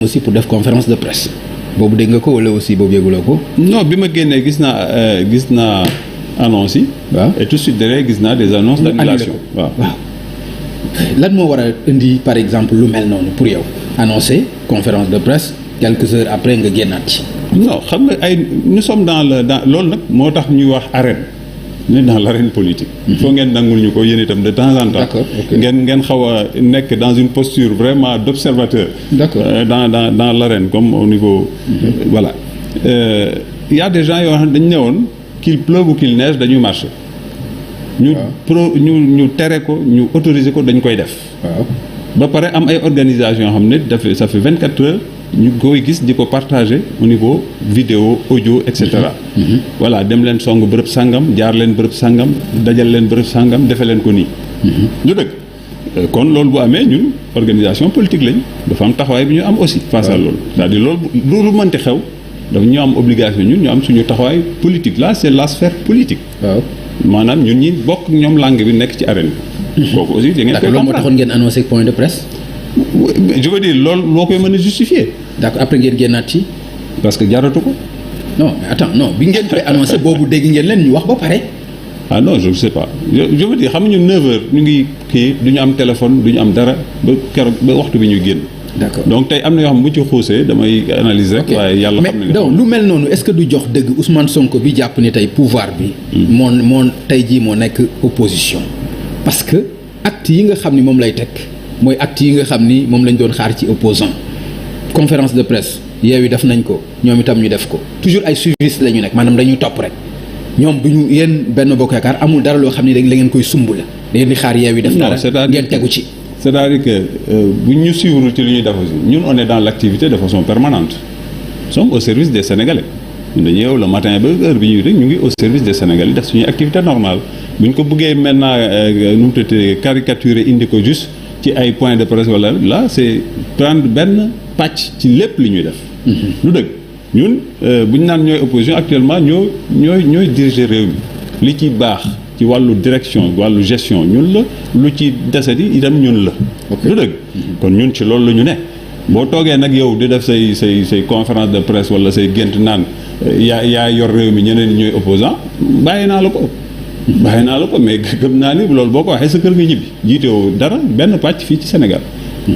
aussi pour def conférence de presse boobu dégg nga ko wala aussi boobu yëguloo ko. non bi ma génnee gis naa annonce yi. waaw et tout de suite derrière gis naa des annonces d'annulation waaw. lan moo war a indi par exemple lu mel noonu pour yow annoncer conférence de presse quelques heures après nga génnaat ci. non xam nga nous sommes dans loolu nag moo tax ñuy wax arène. ñu dans l'arène politique. il faut ngeen nangul ñu ko yéen itam de temps en temps. D'accord, ok. ngeen xaw a nekk dans une posture vraiment d'observateur. D'accord. Dans l'arène comme au niveau. Voilà il y a des gens yoo xam ne dañu ne woon qu'il pleuve ou qu'il neige dañuy marcher. ñu tere ko ñu autoriser ko dañ koy def. waaw ba pare am ay organisations yoo xam ne ça fait 24 heures. ñu koy gis di ko partager au niveau vidéo audio et cetera. voilà dem leen song bërëb sangam jaar leen bërëb sangam dajal leen bërëb sangam defe leen ko nii. lu dëgg kon loolu bu amee ñun organisation politique lañ dafa am taxawaay bi ñu am aussi. face à loolu c'est-à-dire loolu lu mënti xew dafa ñu am obligation ñun ñu am suñu taxawaay politique là c'est la sphère politique. waaw maanaam ñun ñi bokk ñoom langue bi nekk ci arène bi. kooku aussi da ngeen koy d'accord loolu moo taxoon ngeen annoncé point de presse. je veux dire loolu moo koy mën a justifier. d'accord après ngeen génnaat ci. parce que jaratu ko. non mais attends non bi ngeen koy annoncé boobu dégg ngeen leen ñu wax ba pare. ah non je ne sais pas je veux dire xam nga ñu 9h ñu ngi kii du ñu am téléphone du ñu am dara ba keroog ba waxtu bi ñuy génn. d'accord donc tey am na yoo xam ne bu ci xuusee damay analyser rek. waaye yàlla xam na mais donc lu mel noonu est-ce que du jox dëgg Ousmane Sonko bi jàpp ni tey pouvoir bi. moo tey jii moo nekk opposition. parce que acte yi nga xam ni moom lay teg mooy acte yi nga xam ni moom lañ doon xaar ci opposant conférence de presse Yewwi def nañ ko ñoom itam ñu def ko toujours ay suivistes la ñu nekk maanaam dañuy topp rek ñoom du ñu yéen Benno Bokk Yaakaar amul dara loo xam ni da ngeen koy sumb la da ngeen di xaar Yewwi def dara ngeen tegu ci. c'est-à-dire que bu ñu suivre ci li ñuy def aussi ñun on est dans l'activité de façon permanente nous sommes au service des Sénégalais ñun dañuy yeewu le matin ba heure bi ñuy rek ñu ngi au service des Sénégalais def suñuy activité normale bu ñu ko bëggee maintenant nu mu tuddee caricaturer indi ko juste ci ay points de presse wala là c'est prendre benn pàcc ci lépp li ñuy def. lu dëgg ñun bu ñu naan ñooy opposition actuellement ñooy diriger réew mi li ci baax ci wàllu direction wàllu gestion ñun la lu ci desati itam ñun la. lu dëgg kon ñun ci loolu la ñu ne. boo toogee nag yow di def say conférence de presse wala say gént naan yaa yor réew mi ñeneen ñooy opposant bàyyi naa la ko mais gëm naa ni loolu boo ko waxee sa kër nga ñibbi jiitewoo dara benn pàcc fii ci Sénégal.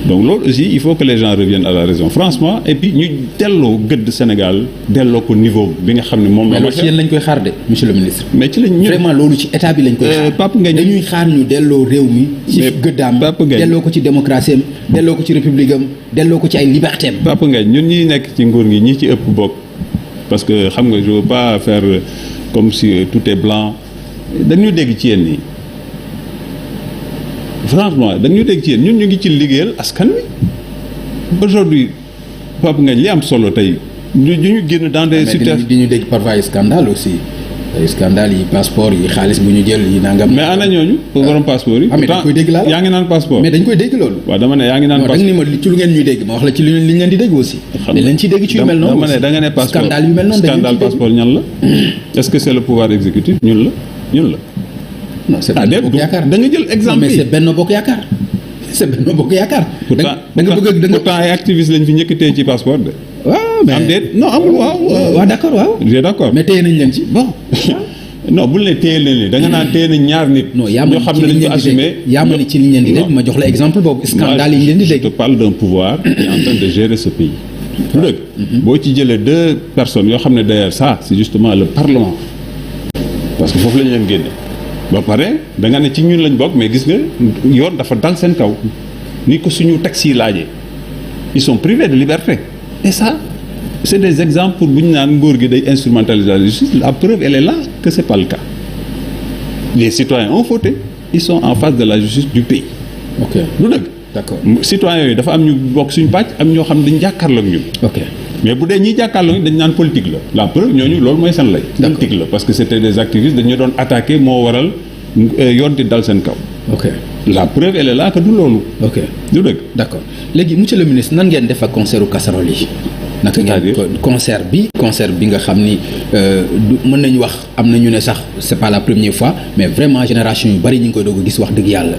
donc loolu aussi il faut que les gens reviennent à la raison franchement et puis ñu delloo gëdd Sénégal delloo ko niveau bi nga xam ne moom la. mais loolu ci yéen lañ koy xaar de monsieur le ministre. mais ci lañ vraiment loolu ci état bi lañ koy xaar. Pape Ngagne dañuy xaar ñu delloo réew mi. ci gëddaam delloo ko ci démocratie am delloo ko ci république am delloo ko ci ay liberté am. Pape Ngagne ñun ñi nekk ci nguur gi ñi ci ëpp bokk parce que xam nga je veux pas faire comme si tout est blanc dañu dégg ci yéen nii. franchement dañu dégg ci yéen ñun ñu ngi ci liggéeyal askan wi aujourd'hui Pape Ngagne li am solo tey ñu génn dans des situations di ñu dégg parfois ay scandale aussi ay scandale yi passeport yi xaalis bu ñu jël yi nangam. mais ana ñooñu borom passeport yi. dañ koy dégg laa yaa ngi naan passeport. mais dañ koy dégg loolu. waaw dama ne yaa ngi naan passeport non da nga ni ma ci lu ngeen ñuy dégg ma wax la ci li ñu leen di dégg aussi. dañ leen ciy dégg ci yu mel noonu. dama ne da nga ne passeport scandale yu mel noonu scandale passeport ñan la. est-ce que c'est le pouvoir exécutif ñun la. non c'est Benno Bokk Yaakaar da nga jël exemple mais c'est Benno Bokk Yaakaar c'est Benno Bokk Yaakaar. pourtant ay activistes lañ fi njëkkatee ci passeport de. waaw mais am déet non amul waaw d'accord waaw. j'ai d'accord mais téye nañ leen ci bon. non bul ne téye leen li da nga naan téye nañ ñaar nit. non yaa ma xam ne dañ ko assumer yaa ma ni ci liñ leen di dégg ma jox la exemple boobu. scandale yi ñu leen di dégg. je te parle d'un pouvoir qui est en train de gérer ce pays. lu dëgg boo ci jëlee 2 personnes yoo xam ne d'ailleurs ça c'est justement le parlement parce que foofu la ñu leen génne. ba pare da nga ne ci ñun lañ bokk mais gis nga yoon dafa dal seen kaw ni ko suñu taxi yi laajee ils sont privés de liberté et ça c'est des exemples pour bu ñu naan nguur gi day instrumentaliser la justice la preuve elle est là que c'est pas le cas les citoyens ont voté ils sont en face de la justice du pays. ok lu dëgg. d'accord citoyens yooyu dafa am ñu bokk suñu pàcc am ñoo xam ne dañu jàkkaarloo ak ñun. ok mais bu dee ñiy jàkkaarloo dañ naan politique la preuve ñooñu loolu mooy seen lay. politique la parce que c'était des activistes dañu doon attaquer moo waral yoon di dal seen kaw. ok la preuve elle est là que du loolu. ok du dëgg. d'accord léegi monsieur le ministre nan ngeen def ak concertu casserole yi. naka ngeen concert bi nga xam ni mën nañu wax am na ñu ne sax c'est pas la première fois mais vraiment génération yu bari ñu ngi koy doog a gis wax dëgg yàlla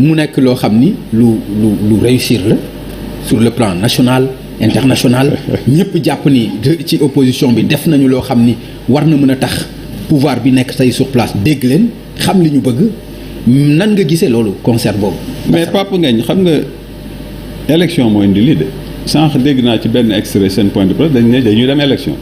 mu nekk loo xam ni lu réussir la sur le plan national international ñëpp jàpp ni ci opposition bi def nañu loo xam ni war na mën a tax pouvoir bi nekk tey sur place dégg leen xam li ñu bëgg nan nga gisee loolu concert boobu. mais Pape Ngagne xam nga élection moo indi lii de sànq dégg naa ci benn extrait seen point de presse dañ ne dañuy dem élection.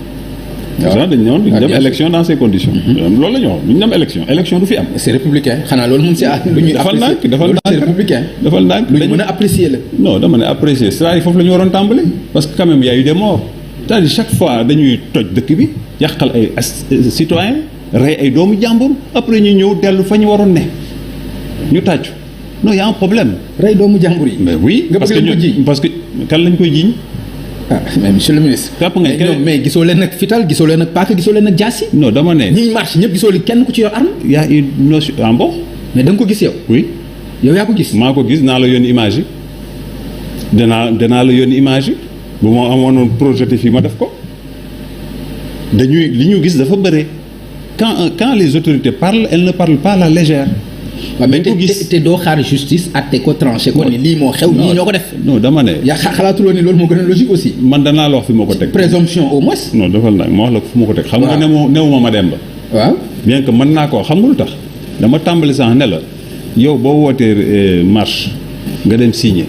waaw dañ ñëwoon duñ dem élection dans ces conditions. loolu la ñu wax duñ dem élection du fi am. c'est républicain xanaa loolu moom c'est lu ñuy apprécier c'est républicain. dafal ndànk lu ñu mën a apprécier la. non dama ne apprécier c'est-à-dire foofu la ñu waroon tàmbali parce que quand même y a eu des morts c'est-à-dire chaque fois dañuy toj dëkk bi yàqal ay citoyens rey ay doomu jàmbur après ñu ñëw dellu fa ñu waroon ne ñu tàccu non y a un problème. rey doomu jàmbur yi. mais oui parce que kan lañ koy jiiñ. ah mais monsieur le ministre. mais gisoo leen nag fital gisoo leen nag paaka gisoo leen nag jaasi. non dama ne. ñi marche ñëpp gisoo li kenn ku ci yor arme. y a une notion ah bon. mais da nga ko gis yow. oui. yow yaa ko gis. maa ko gis naa la yónni image yi danaa la yónni image yi bu ma amoon projeté fii ma def ko dañuy li ñu gis dafa bëre quand les autorités parlent elles ne parlent pas à la légère. waaw mais te doo xaar justice atte ko tranché ko ni lii moo xew ñii ñoo ko def. non dama ne. yaa xalaatuloo ni loolu moo gën a logique aussi. man danaa la wax fi ma ko teg. présomption au moins. non defal naa ma wax la fu ma ko teg. xam nga newuma ma dem ba. waaw bien que mën naa koo xam nga lu tax dama tàmbali sax ne la yow boo wootee marche nga dem signer.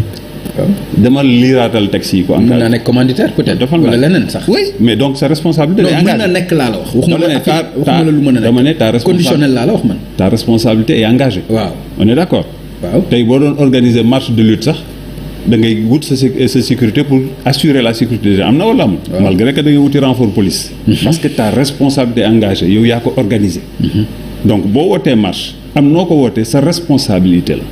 dama liiraatal texte yi ko. mën naa nekk commanditaire peut-être. defal wala leneen sax. oui mais donc sa responsabilité. non mën na nekk laa la wax. waxuma la lu mën a nekk. dama ne ta conditionnel laa la wax man. ta responsabilité est engagée. waaw on est d'accord. waaw tey boo doon organiser marche de lutte sax da ngay wut sa sécurité pour assurer la sécurité des gens am na wala amul. malgré que da ngay wuti renfort police. parce que ta responsabilité est engagée yow yaa ko organiser. donc boo wootee marche am noo ko wootee sa responsabilité la.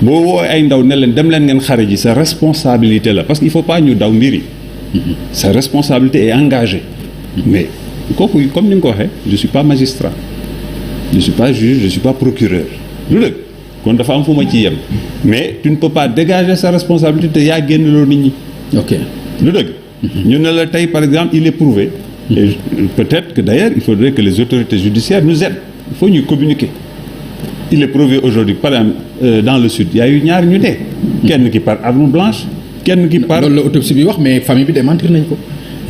boo woo ay ndaw ne leen dem leen ngeen xare ji sa responsabilité la parce que il faut pas ñu daw mbiri sa responsabilité est engagée. mais kooku comme ni nga ko waxee je suis pas magistrat je suis pas juge je suis pas procureur lu dëgg kon dafa am fu ma ci yem mais tu ne peux pas dégager sa responsabilité yaa génn loo nit ñi. ok lu dëgg. ñu ne la tey par exemple il est prouvé. et peut-être que d'ailleurs il faudrait que les autorités judiciaires nous aident il faut ñuy communiquer. il est prouvé aujourd'hui par exemple dans le sud il y a eu ñaar ñu dee. kenn ki par arme blanche. kenn ki par loolu la autopsie bi wax mais famille bi démentir nañ ko.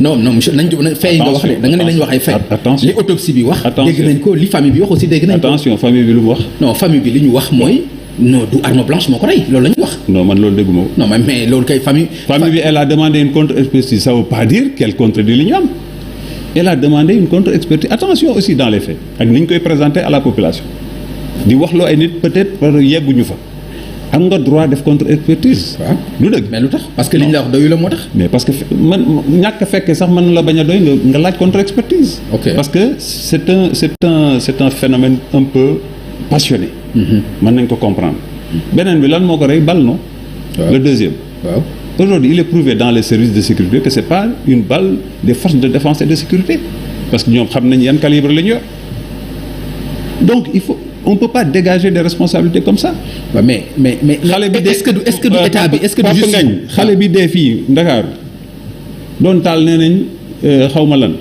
non monsieur nañ fay nga wax de da nga ne nañ wax ay fay. attention li autopsie bi wax. dégg nañ ko li famille bi wax aussi dégg nañ ko. attention famille bi lu mu wax. non famille bi li ñu wax mooy. non du arme blanche moo ko rey loolu la ñu wax. non man loolu dégguma ko. non mais loolu kay famille. famille bi elle a demandé une contre-expertise ça veut pas dire qu'elle contredit li ñu am. elle a demandé une contre-expertise attention aussi dans les faits ak ni ñu koy présenter à la population. di wax loo ay nit peut-être par yegguñu fa am nga droit def contre-expertise. waaw du dëgg. mais lu tax parce que li ñu la wax doyu la moo tax. mais parce que man ñàkk a fekkee sax mën na la bañ a doy nga laaj contre-expertise. ok parce que c'est un phénomène un peu passionné. mën nañ ko comprendre. beneen bi lan moo ko rey balle non. le deuxième. waaw aujourd'hui il est prouvé dans les services de sécurité que c'est pas une balle des forces de défense et de sécurité parce que ñoom xam nañ yan calibre la ñu yor donc il faut. on peut pas dégager des responsabilités comme ça. waaw mais xale bi est-ce que du état bi est-ce que du juste xale bi dee fii Ndakaaru doon taal nee nañ xaw ma lan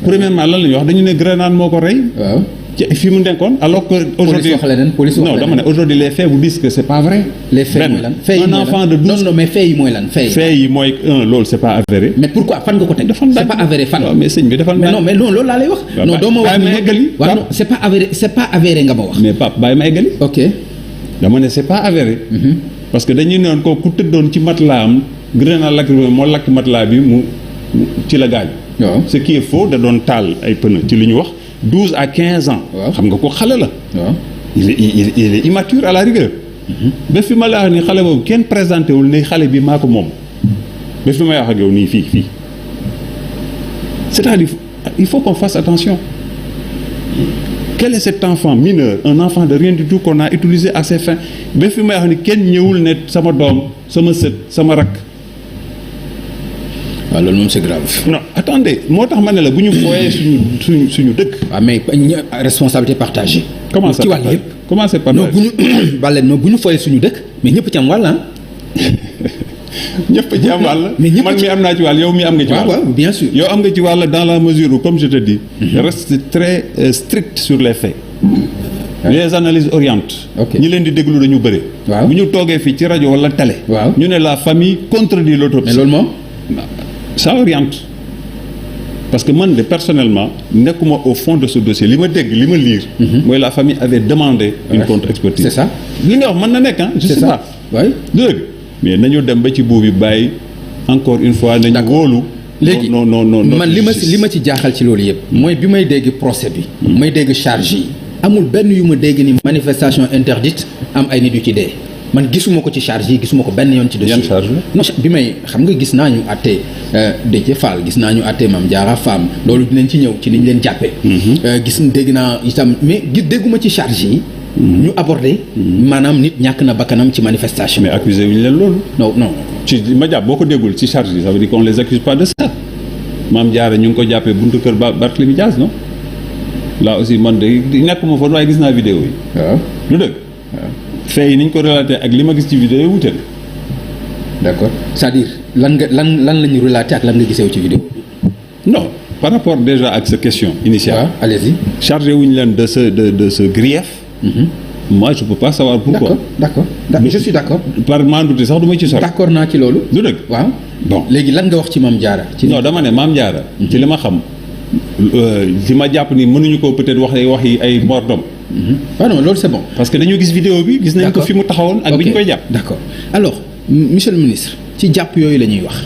premièrement lan la ñuy wax dañu ne grenade moo ko rey. waaw ci fi mu nekkoon alors que. aujourd'hui police wax non dama ne aujourd'hui les faits vous disent que c'est pas vrai. les faits mooy lan faits yi un enfant de 12 non mais faits yi mooy lan faits yi mooy loolu c'est pas avéré. mais pourquoi fan nga ko teg. c'est pas avéré fan. non mais sëñ bi defal mais non mais loolu laa lay wax. non doo ma wax ma eggali. waaw non c'est pas avéré nga ma wax. mais Pape bàyyi ma eggali. ok dama ne c'est pas avéré. parce que dañuy noon ko ku tëddoon ci matelas am grenade lacrymogène moo lakk matelas bi mu ci la gaañ. waaw ce qui est faux da doon taal ay pneu ci li ñu wax 12 à 15 ans. xam nga ko xale la. waaw il est immature à la rigueur. ba fi ma la wax ni xale boobu kenn présenté wul ne xale bi maa ko moom ba fi may wax ak yow nii fii c'est-à-dire il faut qu'on fasse attention. Quel est cet enfant mineur un enfant de rien du tout qu'on a utilisé à ses fins ba fi may wax ni kenn ñëwul ne sama doom sama sët sama rakk. waaw loolu moom c'est grave. non attendez moo tax ma ne la bu ñu fooyee suñu dëkk. waaw mais responsabilité partagée. comment ça ci wàll yëpp. comment c'est partagé. non bu ñu fooyee suñu dëkk mais ñëpp ci am wàll ah. ñëpp ci am wàll. mais ñëpp man mi am naa ci wàll yow mi am nga ci wàll. waaw bien sûr. yow am nga ci wàll dans la mesure où comme je te dis. reste très strict sur les faits. les analyses orientent. ñi leen di déglu dañu bëri. waaw bu ñu toogee fii ci rajo wala télé. waaw ñu ne la famille contredit l'autopsie. mais loolu moom. ça oriente. parce que man de personnellement nekkuma au fond de ce dossier li ma dégg li ma lire. mooy la famille avait demandé une contre-expertise. c'est ça li nga wax mën na nekk ah. je sais pas oui dëgg mais nañu dem ba ci buubi bàyyi encore une fois nañu wóolu. léegi non man li ma ci jaaxal ci loolu yëpp. mooy bi may dégg procès bi. may dégg charge yi. amul benn yu ma dégg ni manifestation interdite am ay nit yu ci dee. man gisuma ko ci charge yi gisuma ko benn yoon ci dossier. yan charge la non bi may xam nga gis naa ñu àtte Déthié Fall gis naa ñu àtte Mame Diarra Fam loolu dinañ ci ñëw ci ni ñu leen jàppee. dégg naa itam mais dégguma ci charge yi. ñu abordé. maanaam nit ñàkk na bakkanam ci manifestation. mais accusé wuñu leen loolu. non ci ma jàpp boo ko déggul ci charge yi ça veut dire qu'on les accuse pas de ça. Mame Diarra ñu ngi ko jàppee buntu kër Barthélémy Dias non là aussi man de nekkuma fa waaye gis naa vidéo yi. waaw lu dëgg. waaw fee yi ni ñu ko relaté ak li ma gis ci vidéo yi wute na. d'accord c'est-à-dire lan la ñu relaté ak lan nga gisee ci vidéo bi. non par rapport déjà ak sa question initiale. waaw allez-y. chargé wuñu leen de ce grief. moi je peux pas savoir pourquoi. d'accord je suis d'accord. par mandute sax du ma ci sori. d'accord naa ci loolu. du dëgg. waaw bon léegi lan nga wax ci Mame Diarra. non dama ne Mame Diarra. ci li ma xam. li ma jàpp ni mënuñu ko peut-être wax yi ay mort d'homme. ah non loolu c'est bon. parce que dañu gis vidéo bi. gis nañ ko fi mu taxawoon ak bi ñu koy jàpp. d'accord alors monsieur le ministre ci jàpp yooyu la ñuy wax.